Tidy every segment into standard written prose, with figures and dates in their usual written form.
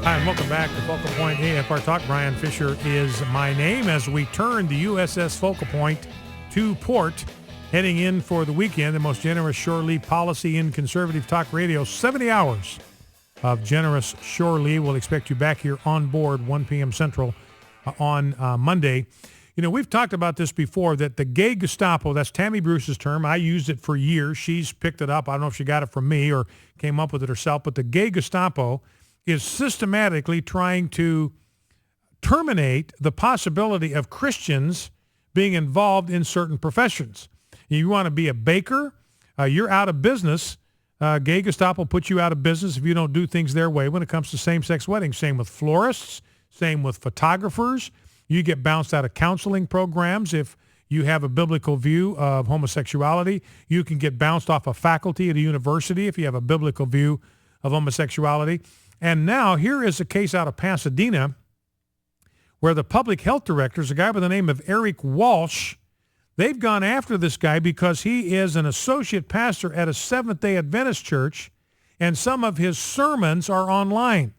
Hi, and welcome back to Focal Point AFR Talk. Brian Fisher is my name as we turn the USS Focal Point to port, heading in for the weekend, the most generous shore leave policy in conservative talk radio. 70 hours of generous shore leave. We'll expect you back here on board 1 p.m. Central on Monday. You know, we've talked about this before, that the gay Gestapo, that's Tammy Bruce's term. I used it for years. She's picked it up. I don't know if she got it from me or came up with it herself, but the gay Gestapo is systematically trying to terminate the possibility of Christians being involved in certain professions. You want to be a baker, you're out of business. Gay Gestapo puts you out of business if you don't do things their way when it comes to same-sex weddings. Same with florists, same with photographers. You get bounced out of counseling programs if you have a biblical view of homosexuality. You can get bounced off a faculty at a university if you have a biblical view of homosexuality. And now here is a case out of Pasadena where the public health director is a guy by the name of Eric Walsh. They've gone after this guy because he is an associate pastor at a Seventh-day Adventist church, and some of his sermons are online.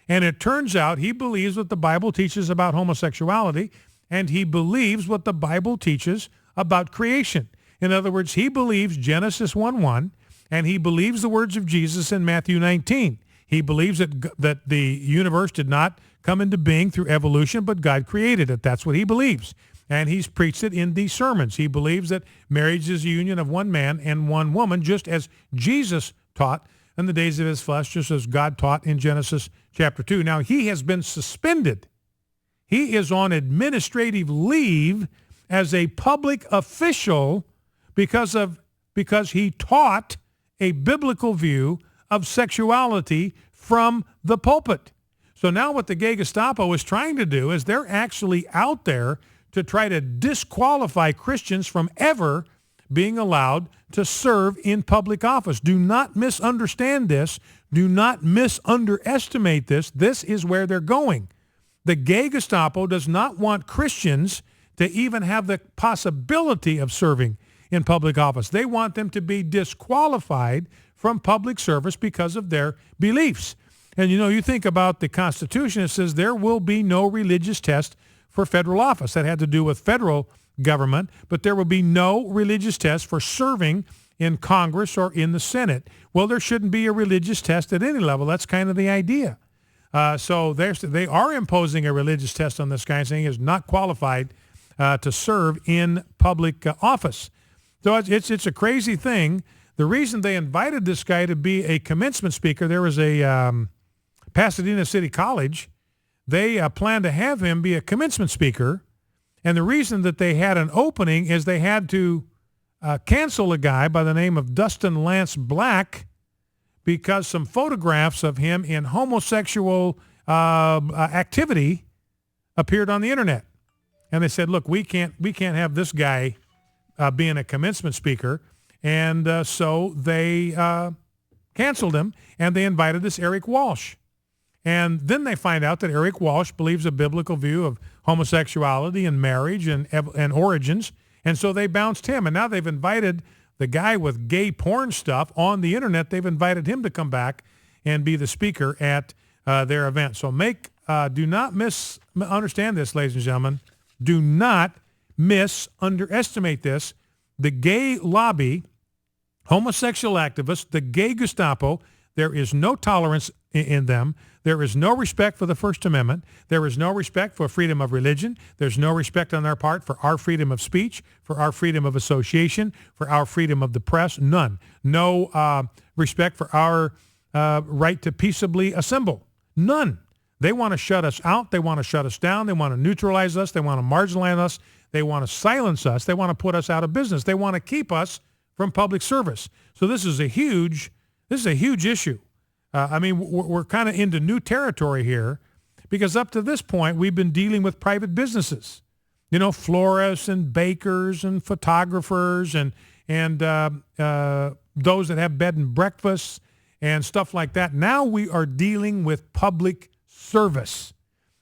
And it turns out he believes what the Bible teaches about homosexuality, and he believes what the Bible teaches about creation. In other words, he believes Genesis 1:1, and he believes the words of Jesus in Matthew 19. He believes that the universe did not come into being through evolution, but God created it. That's what he believes. And he's preached it in these sermons. He believes that marriage is a union of one man and one woman, just as Jesus taught in the days of his flesh, just as God taught in Genesis chapter 2. Now, he has been suspended. He is on administrative leave as a public official because he taught a biblical view of sexuality from the pulpit. So now what the gay Gestapo is trying to do is they're actually out there to try to disqualify Christians from ever being allowed to serve in public office. Do not misunderstand this. Do not misunderestimate this. This is where they're going. The gay Gestapo does not want Christians to even have the possibility of serving in public office. They want them to be disqualified from public service because of their beliefs. And you know, you think about the Constitution, it says there will be no religious test for federal office. That had to do with federal government, but there will be no religious test for serving in Congress or in the Senate. Well, there shouldn't be a religious test at any level. That's kind of the idea. So they are imposing a religious test on this guy, saying he's not qualified to serve in public office. So it's a crazy thing. The reason they invited this guy to be a commencement speaker, there was a Pasadena City College. They planned to have him be a commencement speaker. And the reason that they had an opening is they had to cancel a guy by the name of Dustin Lance Black because some photographs of him in homosexual activity appeared on the internet. And they said, look, we can't have this guy being a commencement speaker. And so they canceled him, and they invited this Eric Walsh. And then they find out that Eric Walsh believes a biblical view of homosexuality and marriage and origins. And so they bounced him. And now they've invited the guy with gay porn stuff on the internet. They've invited him to come back and be the speaker at their event. So do not misunderstand this, ladies and gentlemen. Do not misunderestimate this. The gay lobby, homosexual activists, the gay Gestapo, there is no tolerance in them. There is no respect for the First Amendment. There is no respect for freedom of religion. There's no respect on their part for our freedom of speech, for our freedom of association, for our freedom of the press. None. No respect for our right to peaceably assemble. None. They want to shut us out. They want to shut us down. They want to neutralize us. They want to marginalize us. They want to silence us. They want to put us out of business. They want to keep us from public service. So this is a huge issue. I mean, we're kind of into new territory here because up to this point, we've been dealing with private businesses, you know, florists and bakers and photographers and those that have bed and breakfasts and stuff like that. Now we are dealing with public service.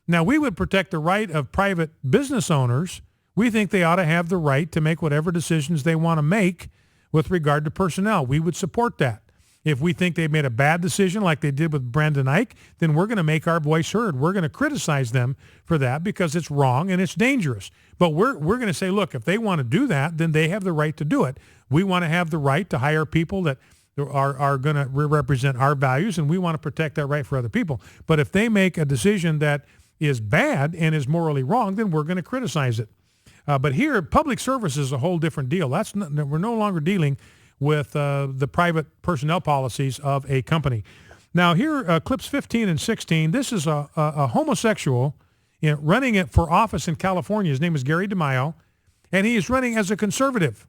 Now, we would protect the right of private business owners. We think they ought to have the right to make whatever decisions they want to make with regard to personnel. We would support that. If we think they made a bad decision like they did with Brendan Eich, then we're going to make our voice heard. We're going to criticize them for that because it's wrong and it's dangerous. But we're going to say, look, if they want to do that, then they have the right to do it. We want to have the right to hire people that are going to represent our values, and we want to protect that right for other people. But if they make a decision that is bad and is morally wrong, then we're going to criticize it. But here, public service is a whole different deal. We're no longer dealing with the private personnel policies of a company. Now here, clips 15 and 16, this is a homosexual running it for office in California. His name is Gary DeMaio, and he is running as a conservative.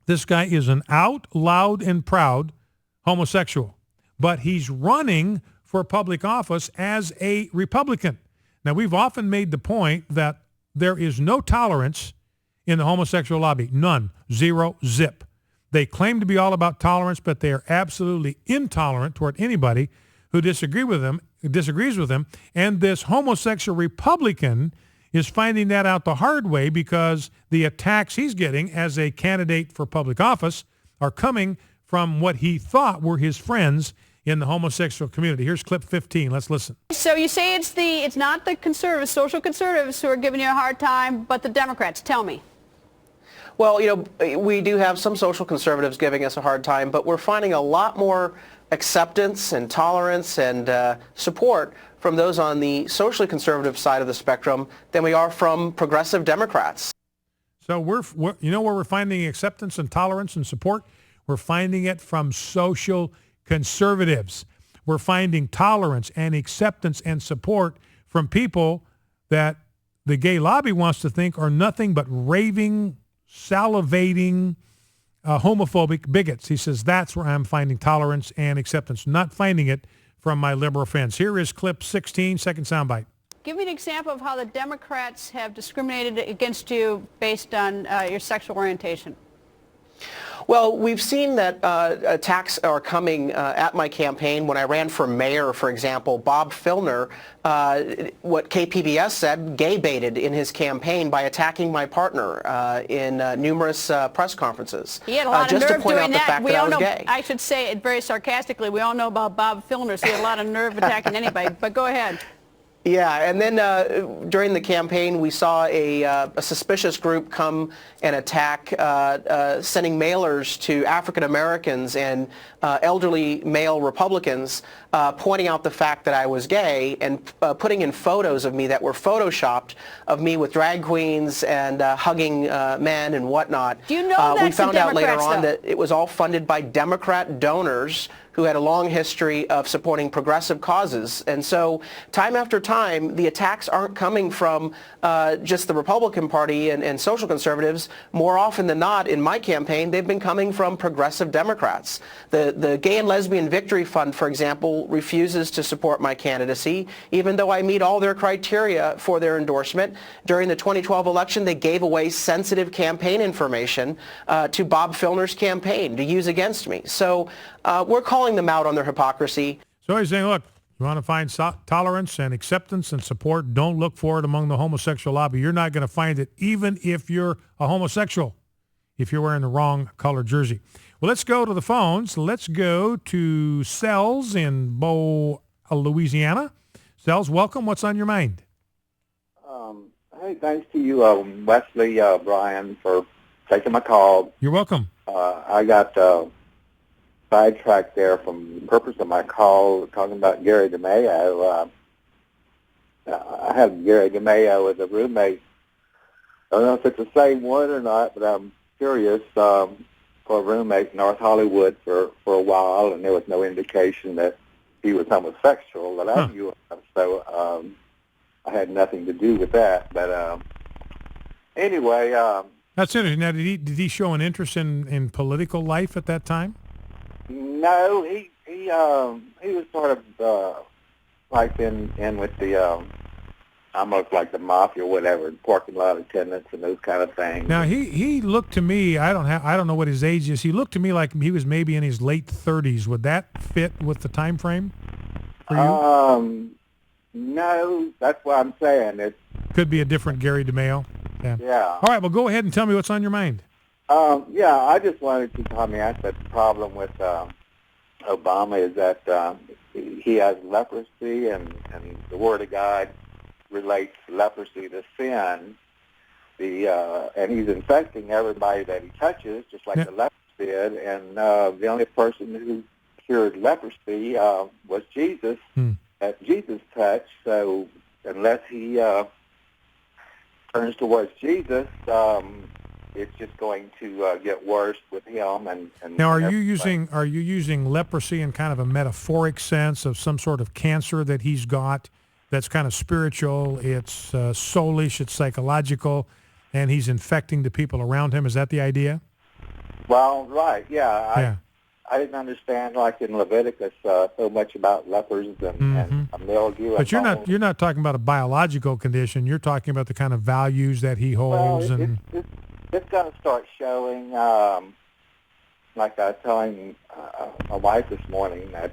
This guy is an out, loud, and proud homosexual, but he's running for public office as a Republican. Now, we've often made the point that there is no tolerance in the homosexual lobby. None. Zero. Zip. They claim to be all about tolerance, but they are absolutely intolerant toward anybody who disagrees with them. And this homosexual Republican is finding that out the hard way because the attacks he's getting as a candidate for public office are coming from what he thought were his friends in the homosexual community. Here's clip 15. Let's listen. So you say it's not the conservatives, social conservatives who are giving you a hard time, but the Democrats. Tell me. Well, we do have some social conservatives giving us a hard time, but we're finding a lot more acceptance and tolerance and support from those on the socially conservative side of the spectrum than we are from progressive Democrats. So where we're finding acceptance and tolerance and support? We're finding it from social conservatives. We're finding tolerance and acceptance and support from people that the gay lobby wants to think are nothing but raving, salivating, homophobic bigots. He says that's where I'm finding tolerance and acceptance, not finding it from my liberal friends. Here is clip 16, second soundbite. Give me an example of how the Democrats have discriminated against you based on your sexual orientation. Well, we've seen that attacks are coming at my campaign. When I ran for mayor, for example, Bob Filner, what KPBS said, gay baited in his campaign by attacking my partner in numerous press conferences. He had a lot of just nerve to point doing out the that. fact We that I all was know, gay. I should say it very sarcastically, we all know about Bob Filner, so he had a lot of nerve attacking anybody. But go ahead. Yeah, and then during the campaign, we saw a suspicious group come and attack, sending mailers to African Americans and elderly male Republicans, pointing out the fact that I was gay and putting in photos of me that were photoshopped of me with drag queens and hugging men and whatnot. Do you know we found out later on though? that it was all funded by Democrat donors who had a long history of supporting progressive causes. And so time after time, the attacks aren't coming from just the Republican Party and social conservatives. More often than not, in my campaign, they've been coming from progressive Democrats. The Gay and Lesbian Victory Fund, for example, refuses to support my candidacy, even though I meet all their criteria for their endorsement. During the 2012 election, they gave away sensitive campaign information to Bob Filner's campaign to use against me. So we're calling them out on their hypocrisy. So he's saying, look, you want to find tolerance and acceptance and support, don't look for it among the homosexual lobby. You're not going to find it even if you're a homosexual, if you're wearing the wrong color jersey. Well, let's go to the phones. Let's go to Sells in Beau, Louisiana. Sells, welcome. What's on your mind? Hey, thanks to you, Wesley, Brian, for taking my call. You're welcome. I got sidetracked there from the purpose of my call, talking about Gary DeMaio. I had Gary DeMaio as a roommate. I don't know if it's the same one or not, but I'm curious. For a roommate in North Hollywood for a while, and there was no indication that he was homosexual that I knew of. So I had nothing to do with that. But anyway. That's interesting. Now, did he show an interest in political life at that time? No, he was sort of like in with the almost like the mafia or whatever, parking lot attendants and those kind of things. Now he looked to me. I don't know what his age is. He looked to me like he was maybe in his late 30s. Would that fit with the time frame for you? No, that's what I'm saying. It could be a different Gary DeMaio. Yeah. All right. Well, go ahead and tell me what's on your mind. Yeah, I just wanted to, I mean, that's the problem with Obama is that he has leprosy, and the Word of God relates leprosy to sin. And he's infecting everybody that he touches, just like the lepers did. And the only person who cured leprosy was Jesus, that Jesus touched. So unless he turns towards Jesus, it's just going to get worse with him. And now, are you using leprosy in kind of a metaphoric sense of some sort of cancer that he's got that's kind of spiritual? It's soulish, it's psychological, and he's infecting the people around him. Is that the idea? Well, right, yeah. I didn't understand, like in Leviticus, so much about lepers and mildew. But you're not talking about a biological condition. You're talking about the kind of values that he holds. Well, it's going to start showing. Like I was telling my wife this morning, that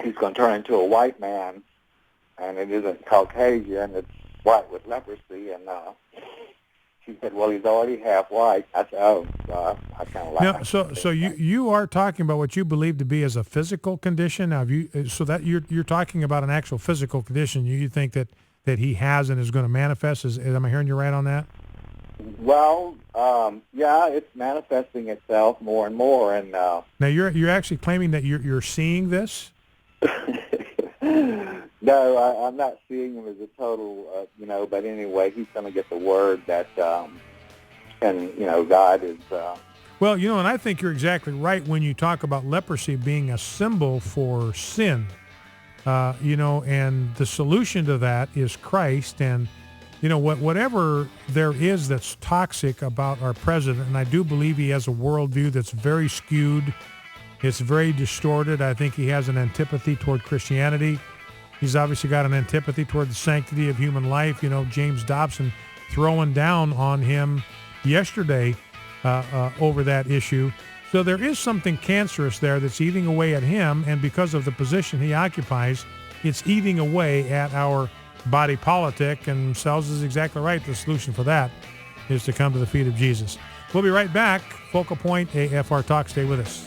he's going to turn into a white man, and it isn't Caucasian. It's white with leprosy, and she said, "Well, he's already half white." I said, "Oh, I kind of like." No, so you are talking about what you believe to be as a physical condition. Now, that you're talking about an actual physical condition you think that he has and is going to manifest. Am I hearing you right on that? Well, yeah, it's manifesting itself more and more, and now you're actually claiming that you're seeing this. No, I'm not seeing him as a total, but anyway, he's going to get the word that, God is... Well, and I think you're exactly right when you talk about leprosy being a symbol for sin, and the solution to that is Christ, and, whatever there is that's toxic about our president, and I do believe he has a worldview that's very skewed, it's very distorted. I think he has an antipathy toward Christianity. He's obviously got an antipathy toward the sanctity of human life. James Dobson throwing down on him yesterday over that issue. So there is something cancerous there that's eating away at him, and because of the position he occupies, it's eating away at our body politic, and Sells is exactly right. The solution for that is to come to the feet of Jesus. We'll be right back. Focal Point AFR Talk. Stay with us.